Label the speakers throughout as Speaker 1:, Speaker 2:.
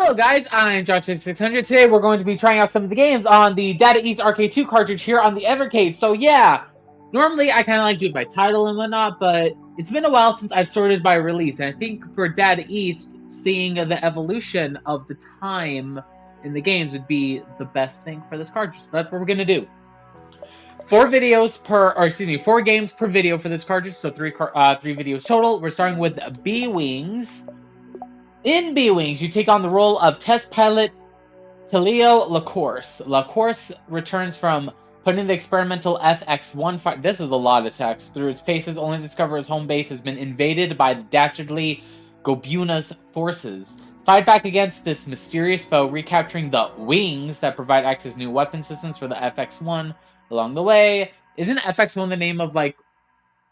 Speaker 1: Hello guys, I'm Josh600. Today we're going to be trying out some of the games on the Data East Arcade 2 cartridge here on the Evercade. So yeah, normally I kind of like doing by title and whatnot, but it's been a while since I've sorted by release. And I think for Data East, seeing the evolution of the time in the games would be the best thing for this cartridge. So that's what we're going to do. 4 games per video for this cartridge, so three videos total. We're starting with B-Wings. In B-Wings, you take on the role of test pilot Teleo LaCourse. LaCourse returns from putting the experimental FX-1 fire. This is a lot of text. Through its paces, only to discover his home base has been invaded by the dastardly Gobuna's forces. Fight back against this mysterious foe, recapturing the wings that provide access to new weapon systems for the FX-1 along the way. Isn't FX-1 the name of like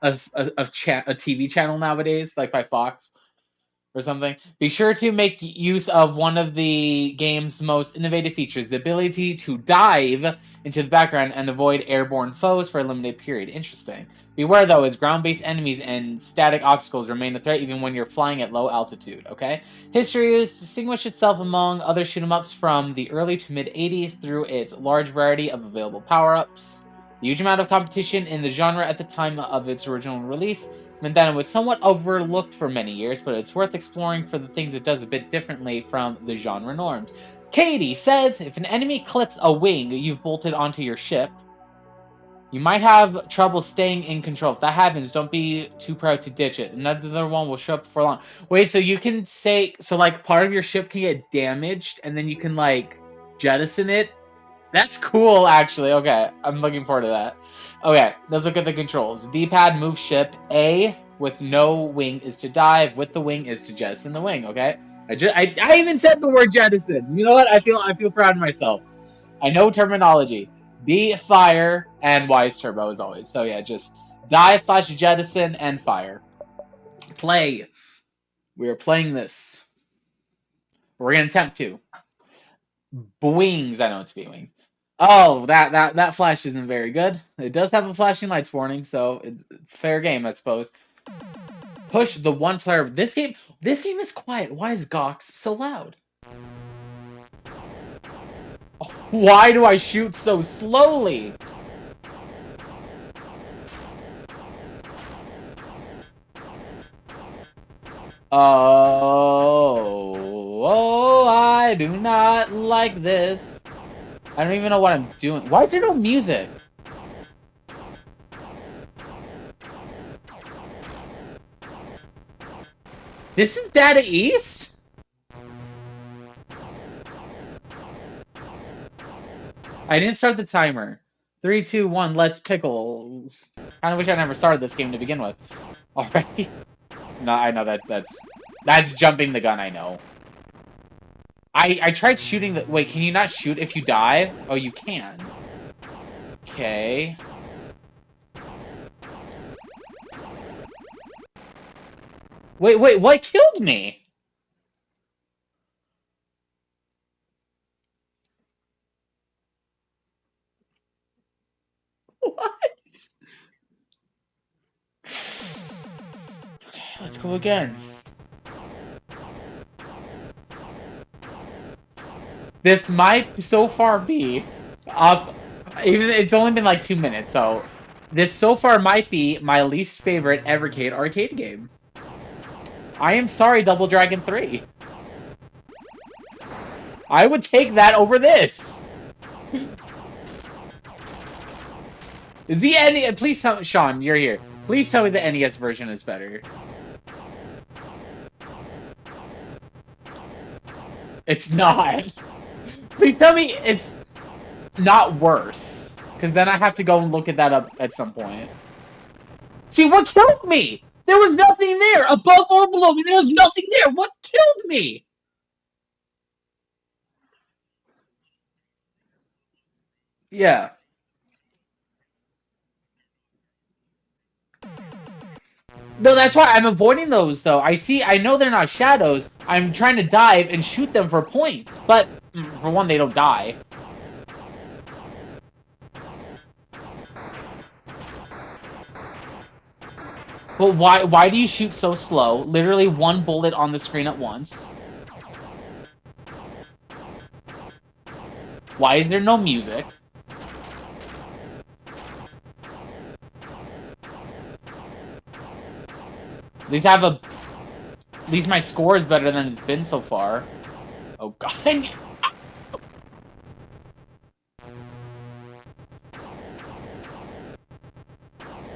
Speaker 1: a TV channel nowadays, like by Fox? Or something. Be sure to make use of one of the game's most innovative features, the ability to dive into the background and avoid airborne foes for a limited period. Interesting. Beware, though, as ground-based enemies and static obstacles remain a threat even when you're flying at low altitude, okay? History has distinguished itself among other shoot-'em-ups from the early to mid-'80s through its large variety of available power-ups. The huge amount of competition in the genre at the time of its original release meant that it was somewhat overlooked for many years, but it's worth exploring for the things it does a bit differently from the genre norms. Katie says, if an enemy clips a wing you've bolted onto your ship, you might have trouble staying in control. If that happens, don't be too proud to ditch it. Another one will show up for long. Wait, so you can say, so like part of your ship can get damaged, and then you can like jettison it? That's cool, actually. Okay, I'm looking forward to that. Okay, let's look at the controls. D-pad, move ship. A, with no wing, is to dive. With the wing is to jettison the wing, okay? I even said the word jettison. You know what? I feel proud of myself. I know terminology. B, fire, and Y is turbo, as always. So yeah, just dive / jettison and fire. Play. We are playing this. We're going to attempt to. Wings. I know it's B-wings. Oh, that flash isn't very good. It does have a flashing lights warning, so it's fair game, I suppose. Push the one player. This game is quiet. Why is Gox so loud? Why do I shoot so slowly? Oh, I do not like this. I don't even know what I'm doing. Why is there no music? This is Data East? I didn't start the timer. 3, 2, 1, let's pickle. Kind of wish I never started this game to begin with. Alright. No, I know that's jumping the gun, I know. I tried shooting the... Wait, can you not shoot if you dive? Oh, you can. Okay. Wait, what killed me? What? Okay, let's go again. This might so far be even it's only been like 2 minutes, so this so far might be my least favorite Evercade arcade game. I am sorry, Double Dragon 3. I would take that over this. Is the NES? Please tell Sean, you're here. Please tell me the NES version is better. It's not. Please tell me it's not worse. Because then I have to go and look at that up at some point. See, what killed me? There was nothing there. Above or below me, there was nothing there. What killed me? Yeah. No, that's why I'm avoiding those, though. I know they're not shadows. I'm trying to dive and shoot them for points. But, for one, they don't die. But why do you shoot so slow? Literally one bullet on the screen at once. Why is there no music? At least at least my score is better than it's been so far. Oh god.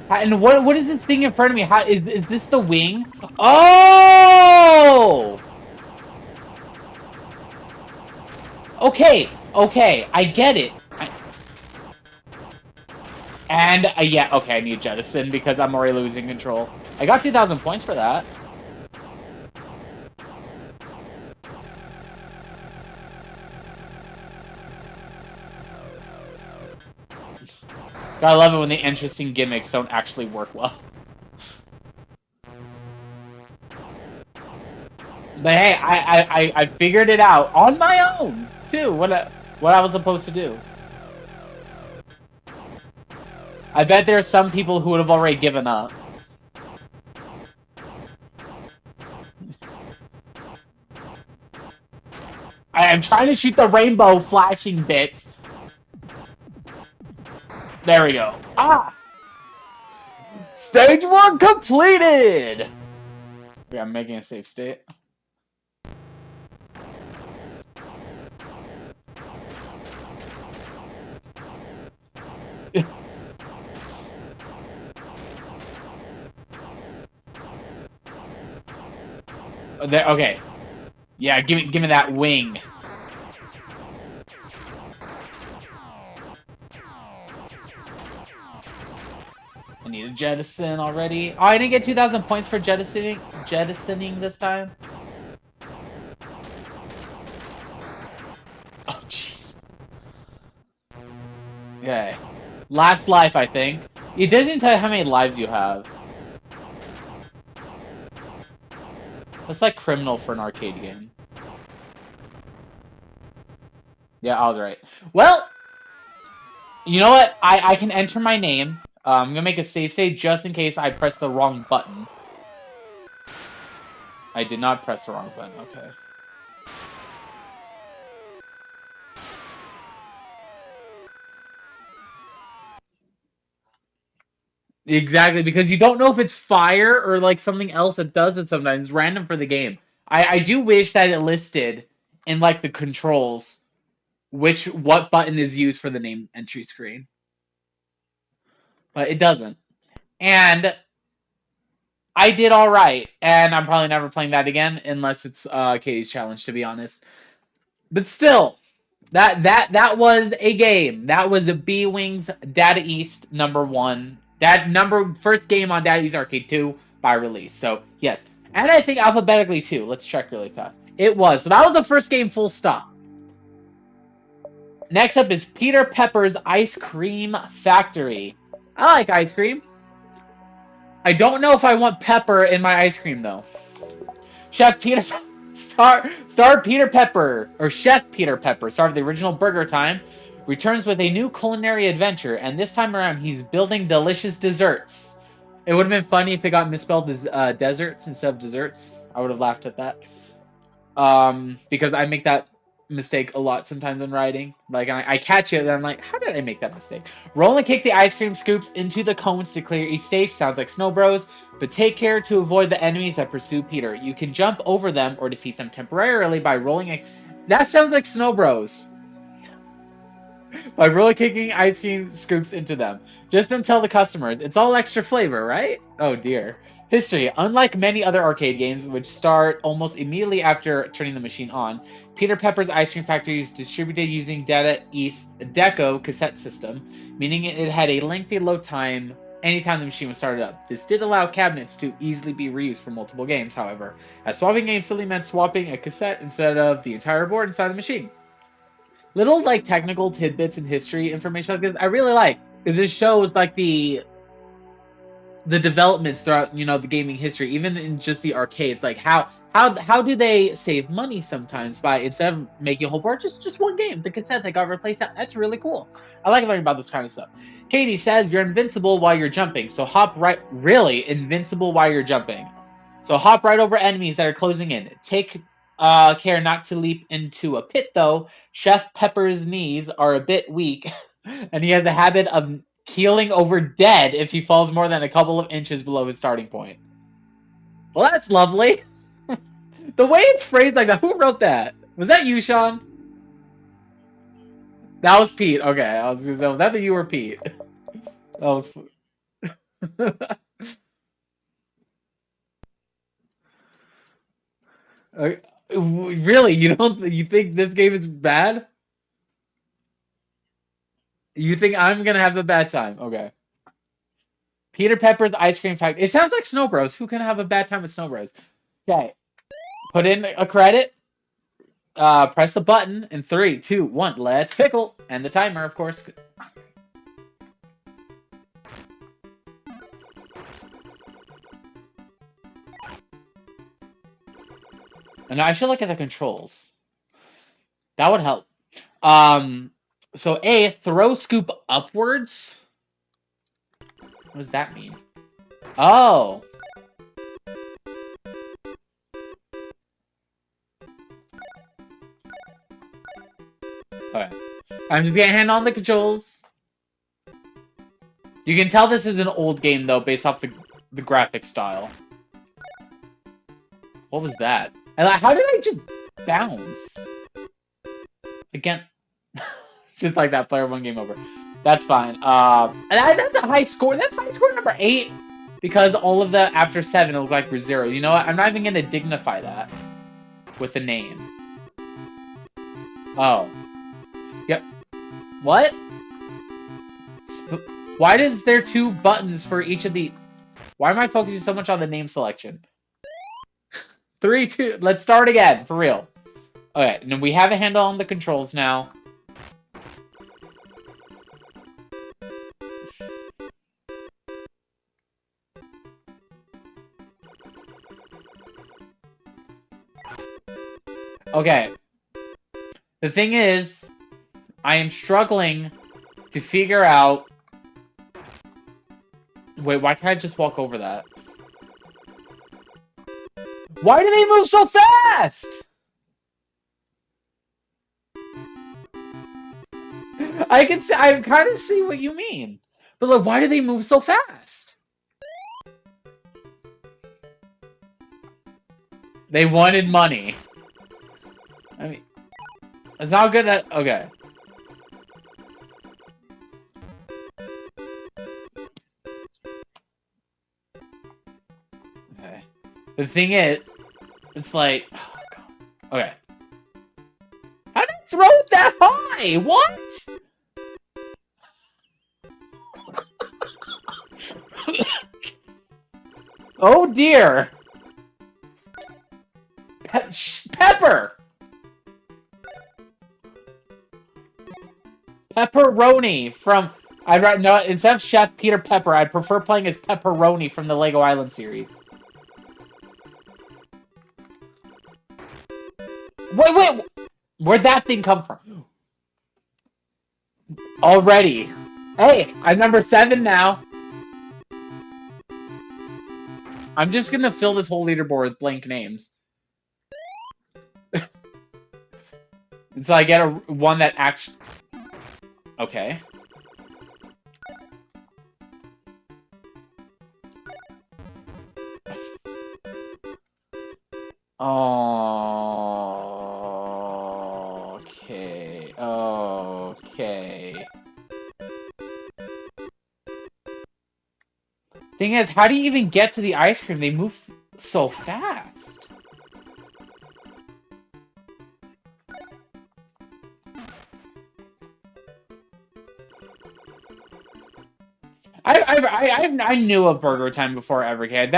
Speaker 1: And what is this thing in front of me? How is this the wing? Oh! Okay, okay, I get it. Yeah, okay, I need jettison because I'm already losing control. I got 2,000 points for that. Gotta love it when the interesting gimmicks don't actually work well. But hey, I figured it out on my own too. What I was supposed to do. I bet there are some people who would have already given up. I am trying to shoot the rainbow flashing bits. There we go. Ah! Stage 1 completed! Yeah, I'm making a safe state. There, okay. Yeah, give me that wing. I need a jettison already. Oh, I didn't get 2,000 points for jettisoning this time. Oh, jeez. Okay. Last life, I think. It doesn't tell you how many lives you have. That's like criminal for an arcade game. Yeah, I was right. Well, you know what? I can enter my name. I'm gonna make a save state just in case I press the wrong button. I did not press the wrong button. Okay. Exactly, because you don't know if it's fire or like something else that does it sometimes. It's random for the game. I do wish that it listed in like the controls what button is used for the name entry screen. But it doesn't. And I did all right, and I'm probably never playing that again unless it's Katie's challenge, to be honest. But still, that was a game. That was a B Wings Data East #1. First game on Data East Arcade 2 by release. So yes, and I think alphabetically too. Let's check really fast. It was. So that was the first game. Full stop. Next up is Peter Pepper's Ice Cream Factory. I like ice cream. I don't know if I want pepper in my ice cream though. Chef Peter Star Peter Pepper, or Chef Peter Pepper, star of the original Burger Time, returns with a new culinary adventure, and this time around he's building delicious desserts. It would have been funny if it got misspelled as deserts instead of desserts. I would have laughed at that. Because I make that mistake a lot sometimes when writing. Like, I catch it, and I'm like, how did I make that mistake? Roll and kick the ice cream scoops into the cones to clear each stage. Sounds like Snow Bros, but take care to avoid the enemies that pursue Peter. You can jump over them or defeat them temporarily by rolling a... That sounds like Snow Bros. By roller kicking ice cream scoops into them. Just don't tell the customers. It's all extra flavor, right? Oh dear. History. Unlike many other arcade games, which start almost immediately after turning the machine on, Peter Pepper's Ice Cream Factory is distributed using Data East Deco cassette system, meaning it had a lengthy load time anytime the machine was started up. This did allow cabinets to easily be reused for multiple games, however, as swapping games simply meant swapping a cassette instead of the entire board inside the machine. Little like technical tidbits and history information like this I really like, because it shows like the developments throughout the gaming history, even in just the arcades. Like how do they save money sometimes by, instead of making a whole board, just one game, the cassette that got replaced out. That's really cool. I like learning about this kind of stuff. Katie says you're invincible while you're jumping, so hop right. Really invincible while you're jumping, so hop right over enemies that are closing in. Take care not to leap into a pit, though. Chef Pepper's knees are a bit weak, and he has a habit of keeling over dead if he falls more than a couple of inches below his starting point. Well, that's lovely. The way it's phrased like that, who wrote that? Was that you, Sean? That was Pete. Okay, I was gonna say, was that you or Pete? That was. Really? You think this game is bad? You think I'm gonna have a bad time? Okay. Peter Pepper's Ice Cream Factory. It sounds like Snow Bros. Who can have a bad time with Snow Bros? Okay. Put in a credit. Press the button in 3, 2, 1. Let's pickle. And the timer, of course. And I should look at the controls. That would help. So A, throw scoop upwards. What does that mean? Oh. Okay. I'm just getting a hand on the controls. You can tell this is an old game, though, based off the graphic style. What was that? And how did I just bounce? Again. Just like that, player 1 game over. That's fine. And that's a high score. That's high score number 8. Because all of the after 7 it looked like we're 0. You know what? I'm not even going to dignify that with the name. Oh. Yep. What? Why is there 2 buttons for each of the... Why am I focusing so much on the name selection? 3, 2... Let's start again, for real. Okay, and we have a handle on the controls now. Okay. The thing is, I am struggling to figure out... Wait, why can't I just walk over that? Why do they move so fast? I kind of see what you mean. But like, why do they move so fast? They wanted money. I mean, it's not good at... Okay. Okay. The thing is, it's like... Oh, God. Okay. How did it throw it that high? What? Oh, dear. Pepper! Pepperoni from... No, instead of Chef Peter Pepper, I'd prefer playing as Pepperoni from the Lego Island series. Wait! Where'd that thing come from? Already. Hey, I'm number 7 now. I'm just gonna fill this whole leaderboard with blank names. Until I get one that actually... Okay. Oh, okay. Okay. Thing is, how do you even get to the ice cream? They move so fast. I knew of Burger Time before Evercade.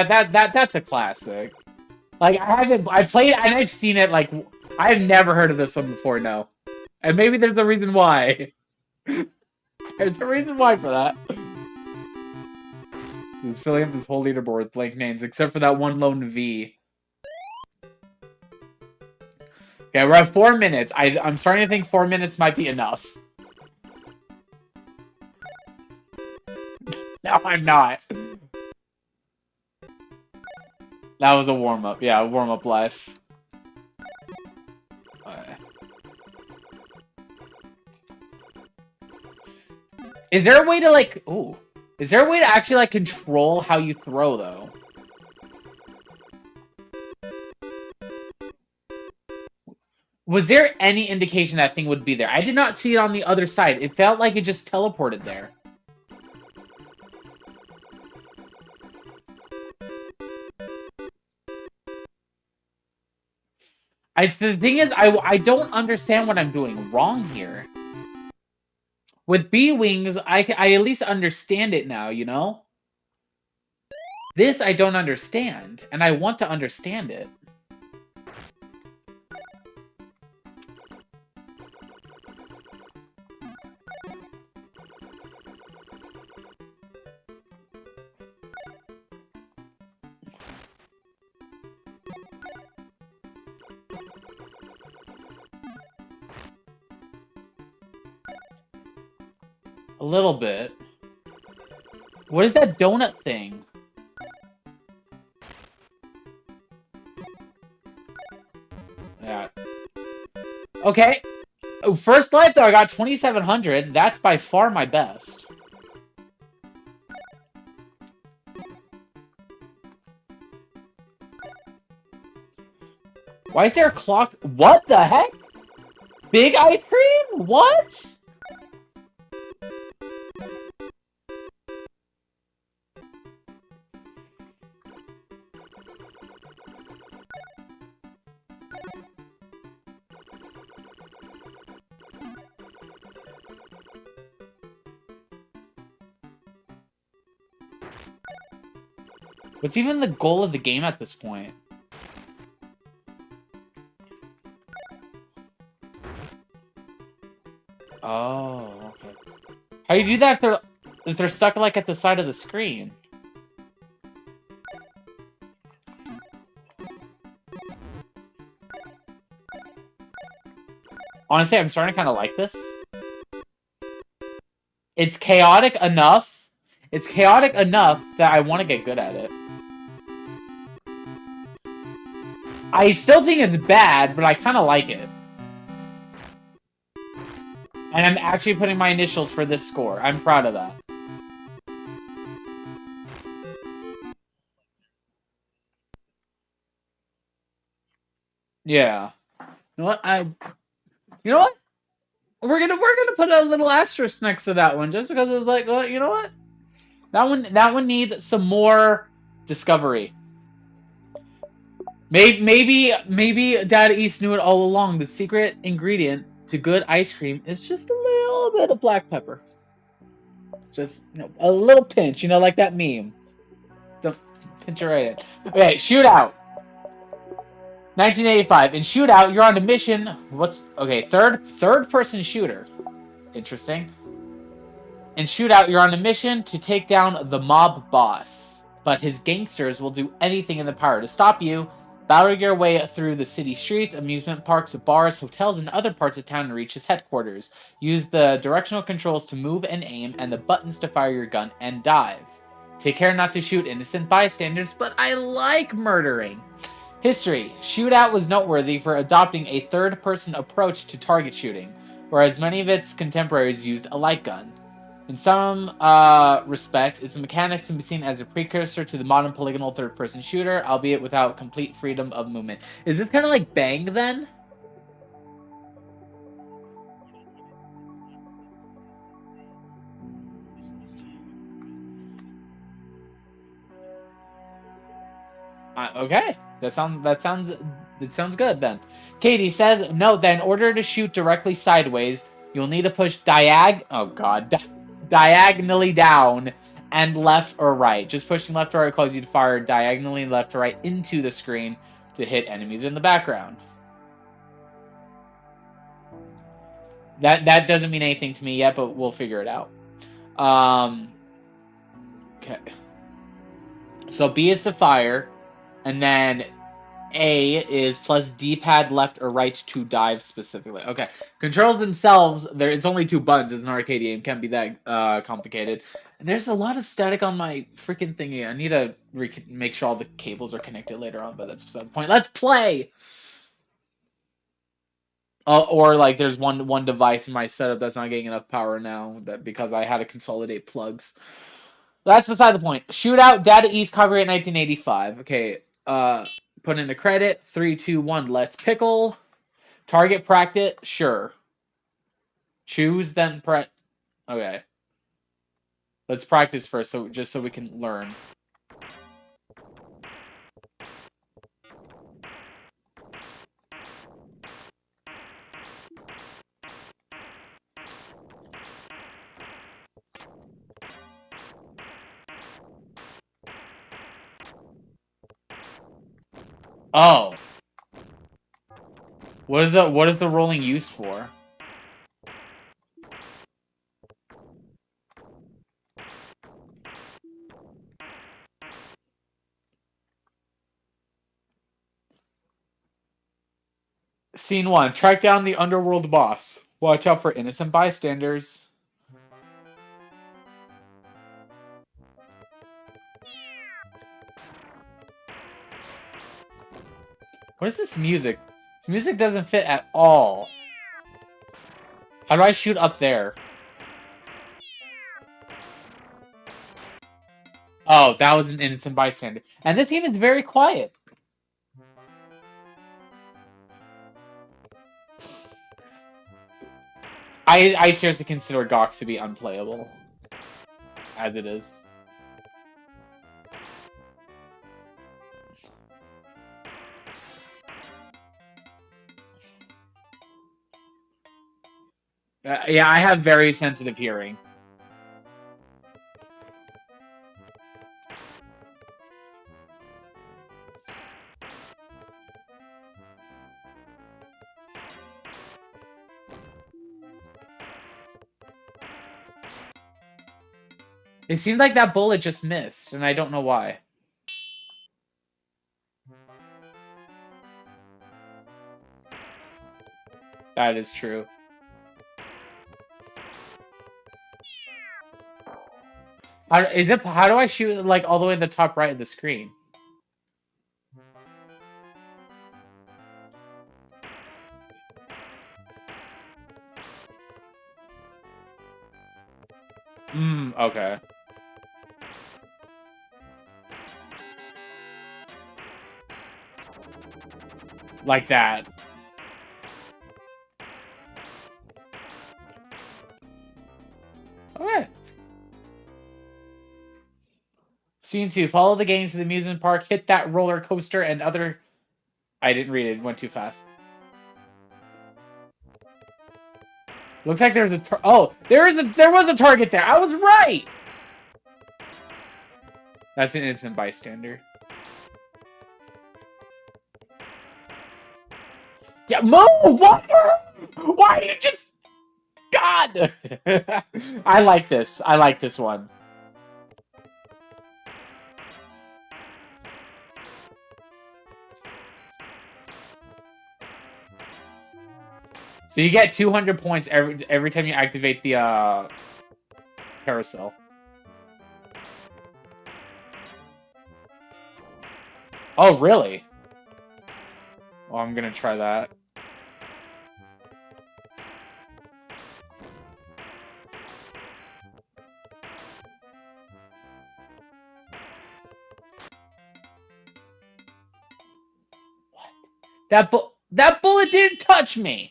Speaker 1: That's a classic. Like, I played and I've seen it, like, I've never heard of this one before, no. And maybe there's a reason why. There's a reason why for that. Just filling up this whole leaderboard with blank names, except for that one lone V. Okay, we're at 4 minutes. I'm starting to think 4 minutes might be enough. No, I'm not. That was a warm-up. Yeah, a warm-up life. Is there a way to like? Ooh, is there a way to actually like control how you throw though? Was there any indication that thing would be there? I did not see it on the other side. It felt like it just teleported there. The thing is, I don't understand what I'm doing wrong here. With B wings, I at least understand it now. You know, this I don't understand, and I want to understand it. A little bit. What is that donut thing? Yeah. Okay. First life though, I got 2,700. That's by far my best. Why is there a clock? What the heck? Big ice cream? What? What's even the goal of the game at this point? Oh, okay. How do you do that if they're stuck like at the side of the screen? Honestly, I'm starting to kind of like this. It's chaotic enough. It's chaotic enough that I want to get good at it. I still think it's bad, but I kind of like it. And I'm actually putting my initials for this score. I'm proud of that. Yeah. You know what? You know what? We're gonna put a little asterisk next to that one just because it's like, well, you know what? That one needs some more discovery. Maybe Dad East knew it all along. The secret ingredient to good ice cream is just a little bit of black pepper. Just a little pinch, like that meme. Just pinch it right in. Okay, shootout. 1985. In shootout, you're on a mission. Third person shooter. Interesting. In shootout, you're on a mission to take down the mob boss, but his gangsters will do anything in their power to stop you. Battle your way through the city streets, amusement parks, bars, hotels, and other parts of town to reach his headquarters. Use the directional controls to move and aim, and the buttons to fire your gun and dive. Take care not to shoot innocent bystanders, but I like murdering. History. Shootout was noteworthy for adopting a third-person approach to target shooting, whereas many of its contemporaries used a light gun. In some respects, its mechanics can be seen as a precursor to the modern polygonal third-person shooter, albeit without complete freedom of movement. Is this kind of like Bang, then? Okay, that sounds good then. Katie says, note that in order to shoot directly sideways, you'll need to push diagonally down and left or right. Just pushing left or right causes you to fire diagonally left or right into the screen to hit enemies in the background. That doesn't mean anything to me yet, but we'll figure it out. Okay. So B is to fire, and then A is plus D-pad left or right to dive specifically. Okay. Controls themselves, it's only two buttons. It's an arcade game. Can't be that complicated. There's a lot of static on my freaking thingy. I need to make sure all the cables are connected later on, but that's beside the point. Let's play! Or like there's one device in my setup that's not getting enough power now that because I had to consolidate plugs. That's beside the point. Shootout, Data East, copyright 1985. Okay, put in a credit. 3, 2, 1. Let's pickle. Target practice. Sure. Choose then pre. Okay. Let's practice first, so just so we can learn. Oh. What is the rolling used for? Scene 1. Track down the underworld boss. Watch out for innocent bystanders. What is this music? This music doesn't fit at all. How do I shoot up there? Oh, that was an innocent bystander. And this game is very quiet. I seriously consider Gox to be unplayable. As it is. Yeah, I have very sensitive hearing. It seems like that bullet just missed, and I don't know why. That is true. How do I shoot it, like all the way in the top right of the screen? Okay. Like that. Okay. Scene 2. Follow the gangs to the amusement park, hit that roller coaster and other... I didn't read it. It went too fast. Looks like there's a... Oh! There was a target there! I was right! That's an innocent bystander. Yeah, move! What? Why are you just... God! I like this. I like this one. So you get 200 points every time you activate the carousel. Oh, really? Well, I'm gonna try that. What? That bullet didn't touch me!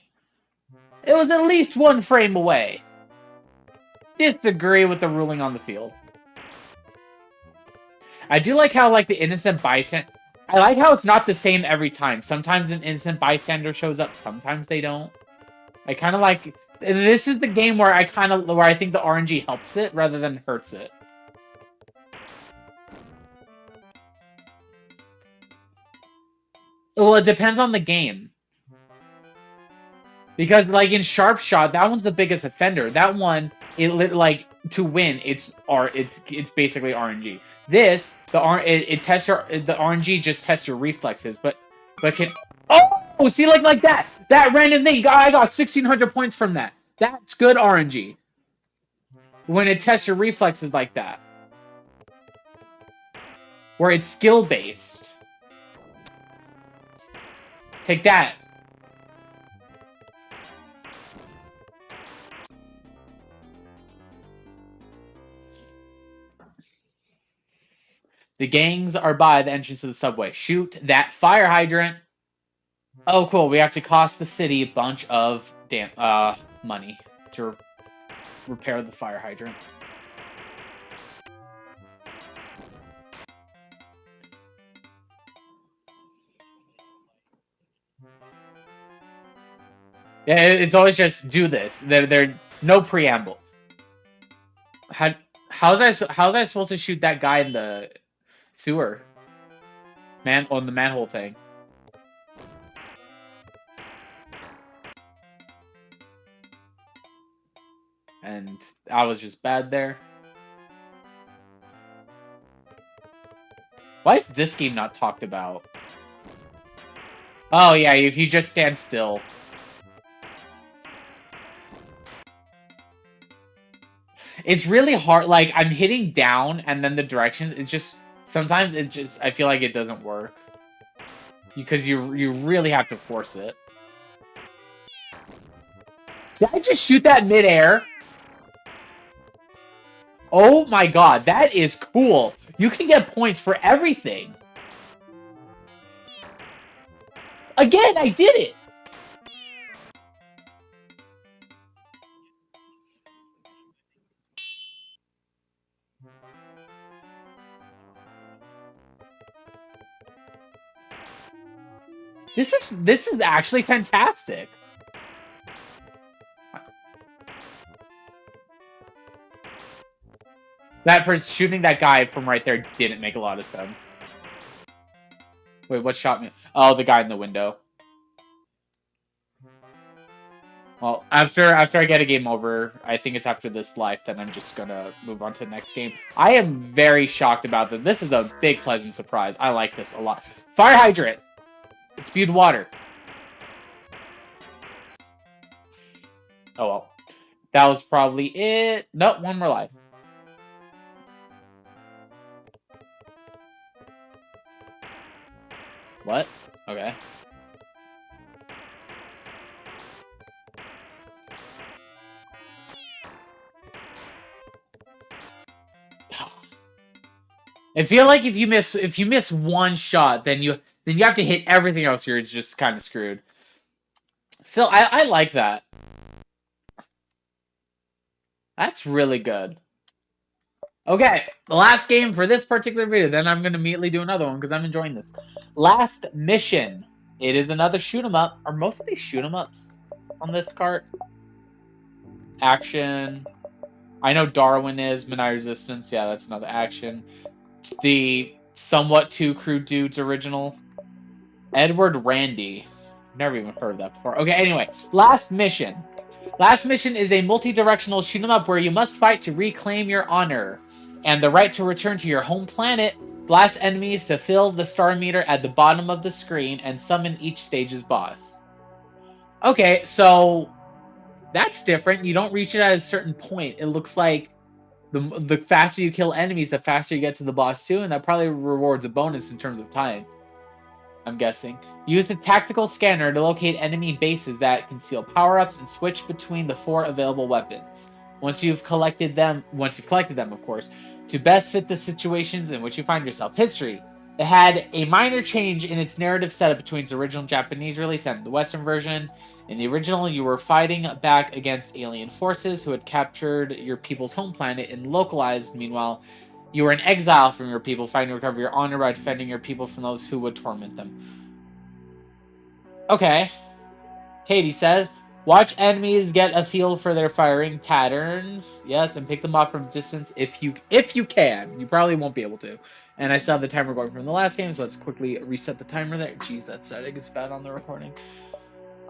Speaker 1: It was at least 1 frame away. Disagree with the ruling on the field. I do like how, like, the innocent bystander... I like how it's not the same every time. Sometimes an innocent bystander shows up, sometimes they don't. I kind of like... This is the game where I think the RNG helps it rather than hurts it. Well, it depends on the game. Because, like, in Sharp Shot, that one's the biggest offender. That one, like, to win, it's basically RNG. This, it tests the RNG just tests your reflexes, but can... Oh! See, like that! That random thing, I got 1,600 points from that. That's good RNG. When it tests your reflexes like that. Where it's skill-based. Take that. The gangs are by the entrance of the subway. Shoot that fire hydrant. Oh, cool. We have to cost the city a bunch of money to repair the fire hydrant. Yeah, it's always just do this. There no preamble. How's I supposed to shoot that guy in the sewer? On the manhole thing. And I was just bad there. Why is this game not talked about? Oh yeah, if you just stand still. It's really hard. Like, I'm hitting down and then the directions, it's just, sometimes it just, I feel like it doesn't work. Because you really have to force it. Did I just shoot that midair? Oh my god, that is cool. You can get points for everything. Again, I did it. This is actually fantastic. That for shooting that guy from right there didn't make a lot of sense. Wait, what shot me? Oh, the guy in the window. Well, after I get a game over, I think it's after this life, then I'm just gonna move on to the next game. I am very shocked about this. This is a big, pleasant surprise. I like this a lot. Fire hydrant! It spewed water. Oh well. That was probably it. Nope, one more life. What? Okay. I feel like if you miss one shot, then you have to hit everything else. You're just kind of screwed. Still, I like that. That's really good. Okay, the last game for this particular video. Then I'm gonna immediately do another one because I'm enjoying this. Last mission. It is another shoot 'em up. Are most of these shoot 'em ups on this cart? Action. I know Darwin is Midnight Resistance. Yeah, that's another action. The somewhat two crude dudes original. Edward Randy. Never even heard of that before. Okay, anyway, last mission. Last mission is a multi-directional shoot 'em up where you must fight to reclaim your honor and the right to return to your home planet, blast enemies to fill the star meter at the bottom of the screen, and summon each stage's boss. Okay, so that's different. You don't reach it at a certain point. It looks like the faster you kill enemies, the faster you get to the boss too, and that probably rewards a bonus in terms of time. I'm guessing. Use the tactical scanner to locate enemy bases that conceal power-ups and switch between the 4 available weapons. Once you've collected them, of course, to best fit the situations in which you find yourself. History. It had a minor change in its narrative setup between its original Japanese release and the Western version. In the original, you were fighting back against alien forces who had captured your people's home planet and localized. Meanwhile, you were in exile from your people, fighting to recover your honor by defending your people from those who would torment them. Okay. Katie says, watch enemies get a feel for their firing patterns. Yes, and pick them off from distance if you can. You probably won't be able to. And I still have the timer going from the last game, so let's quickly reset the timer there. Jeez, that setting is bad on the recording.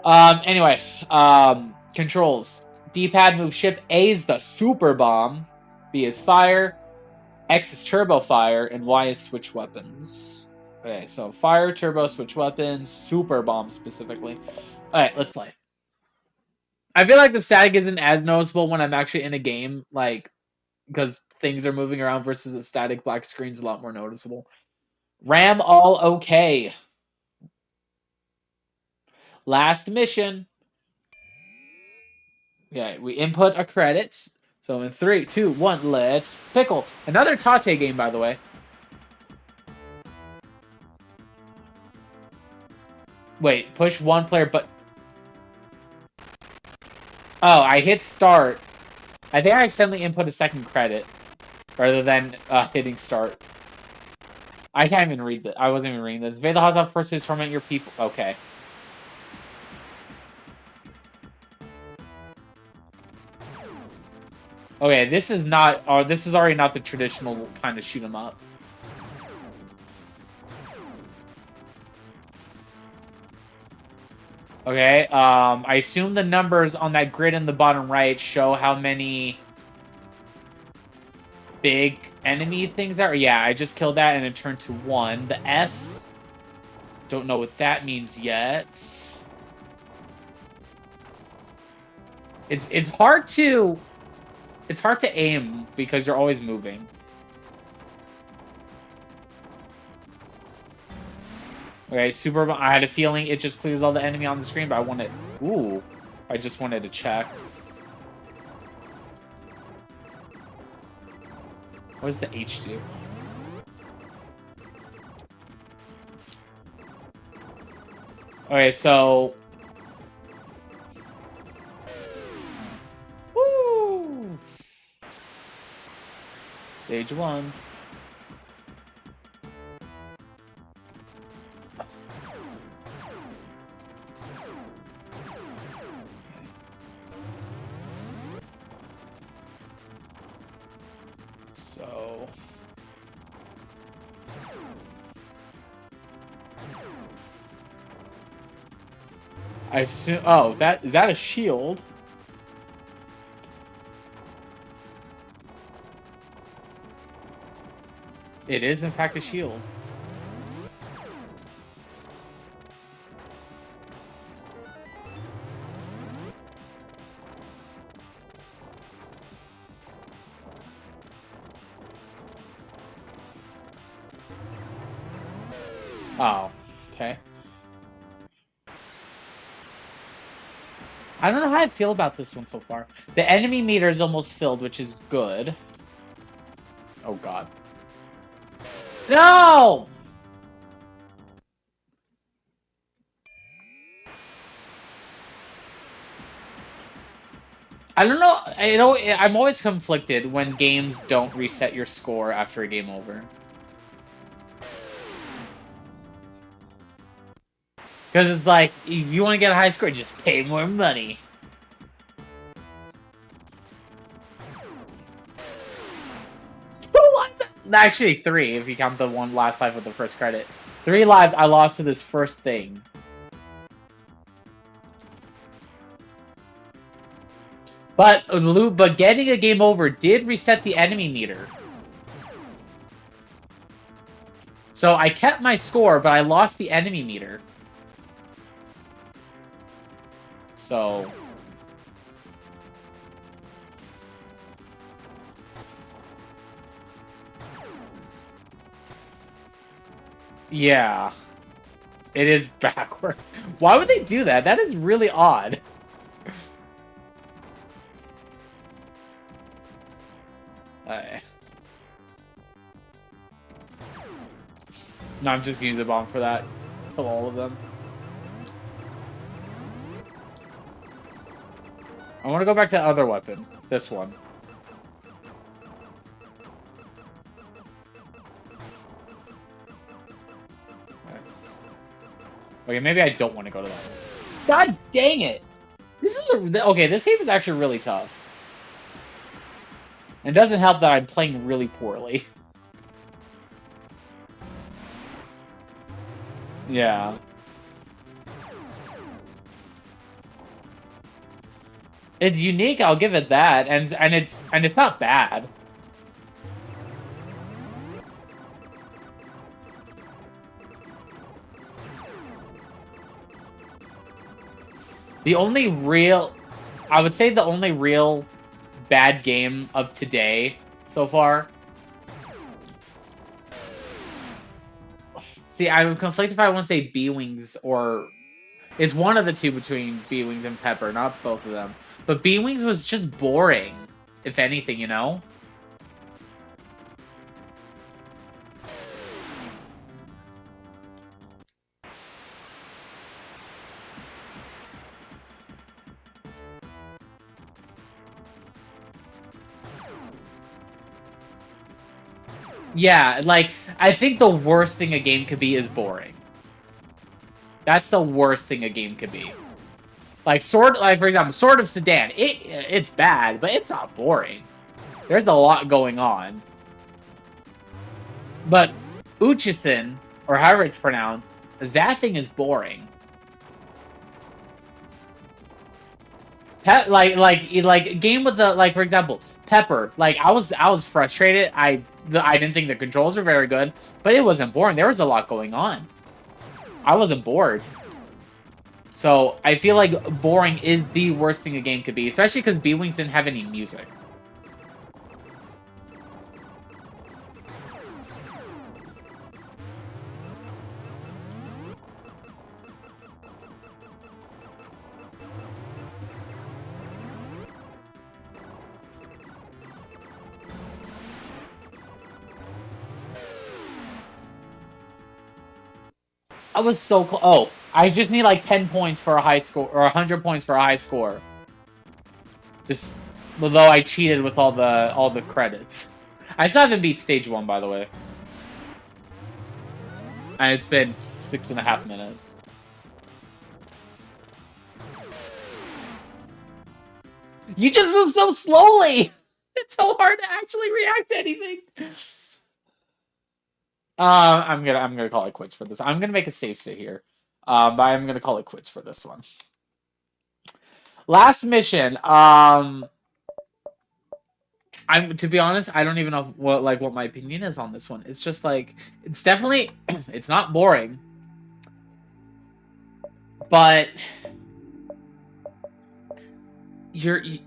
Speaker 1: Anyway, controls. D-pad move ship. A is the super bomb. B is fire. X is turbo fire, and Y is switch weapons. Okay, so fire, turbo, switch weapons, super bomb specifically. Alright, let's play. I feel like the static isn't as noticeable when I'm actually in a game, like, because things are moving around versus a static black screen is a lot more noticeable. RAM all okay. Last mission. Okay, we input our credits. So in 3, 2, 1, let's Fickle. Another Tate game, by the way. Wait, push one player, but... Oh, I hit start. I think I accidentally input a second credit rather than hitting start. I can't even read this. I wasn't even reading this. Invade the hostile forces, torment your people. Okay. Okay, this is not... this is already not the traditional kind of shoot 'em up. Okay, I assume the numbers on that grid in the bottom right show how many big enemy things are. Yeah, I just killed that and it turned to 1. The S, don't know what that means yet. It's hard to aim because you're always moving. Okay, super. I had a feeling it just clears all the enemy on the screen, but I wanted... Ooh. I just wanted to check. What does the H do? Okay, so... Woo! Stage 1. So... I assume... Oh, is that a shield? It is, in fact, a shield. Oh, okay. I don't know how I feel about this one so far. The enemy meter is almost filled, which is good. Oh, God. No! I don't know. I'm always conflicted when games don't reset your score after a game over. Because it's like, if you want to get a high score, just pay more money. Actually, 3, if you count the one last life with the first credit. 3 lives I lost to this first thing. But getting a game over did reset the enemy meter. So I kept my score, but I lost the enemy meter. So... Yeah. It is backward. Why would they do that? That is really odd. No, I'm just using the bomb for that. Kill all of them. I want to go back to the other weapon. This one. Okay, maybe I don't want to go to that one. God dang it! This is okay, this game is actually really tough. It doesn't help that I'm playing really poorly. Yeah. It's unique, I'll give it that, and it's not bad. The only real... I would say the only real bad game of today so far... See, I'm conflicted if I want to say B-Wings or... It's one of the two between B-Wings and Pepper, not both of them. But B-Wings was just boring, if anything, you know? Yeah, like, I think the worst thing a game could be is boring. That's the worst thing a game could be. Like, for example, Sword of Sedan. It's bad, but it's not boring. There's a lot going on. But Uchisen, or however it's pronounced, that thing is boring. Like a game with the, like, for example, Pepper. Like, I was frustrated. I didn't think the controls were very good, but it wasn't boring. There was a lot going on. I wasn't bored. So I feel like boring is the worst thing a game could be, especially because B-Wings didn't have any music. I was so close. Oh, I just need like 10 points for a high score, or 100 points for a high score. Just, although I cheated with all the credits. I still haven't beat stage 1, by the way. And it's been 6.5 minutes. You just move so slowly! It's so hard to actually react to anything. I'm gonna call it quits for this. I'm gonna make a save state here. But I'm gonna call it quits for this one. Last mission. I'm, to be honest, I don't even know what my opinion is on this one. It's just like, it's definitely it's not boring, but you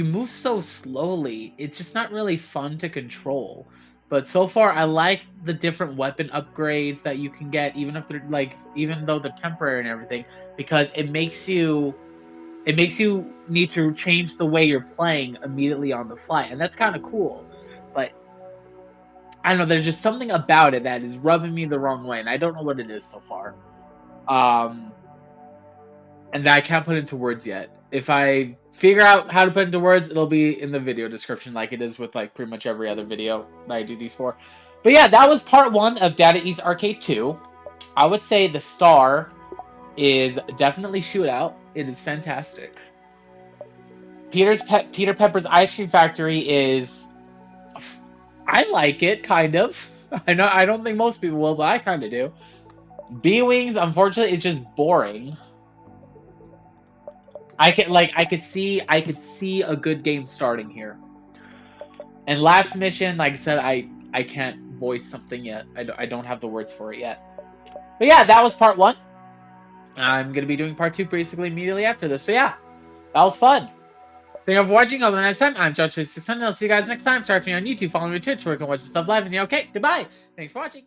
Speaker 1: move so slowly. It's just not really fun to control. But so far, I like the different weapon upgrades that you can get, even if they're like, even though they're temporary and everything, because it makes you need to change the way you're playing immediately on the fly, and that's kind of cool. But I don't know, there's just something about it that is rubbing me the wrong way, and I don't know what it is so far. Um, and that I can't put into words yet. If I figure out how to put into words, it'll be in the video description, like it is with like pretty much every other video that I do these for. But yeah, that was part 1 of Data East Arcade 2. I would say the star is definitely Shootout. It is fantastic. Peter Pepper's Ice Cream Factory is, I like it, kind of. I don't think most people will, but I kind of do. B-Wings, unfortunately, is just boring. I could see a good game starting here. And last mission, like I said, I can't voice something yet. I don't have the words for it yet. But yeah, that was part 1. I'm gonna be doing part 2 basically immediately after this. So yeah, that was fun. Thank you for watching. Over the next time, I'm Josh600. I'll see you guys next time. Subscribe to me on YouTube, follow me on Twitch, where you can watch the stuff live. And yeah, okay, goodbye. Thanks for watching.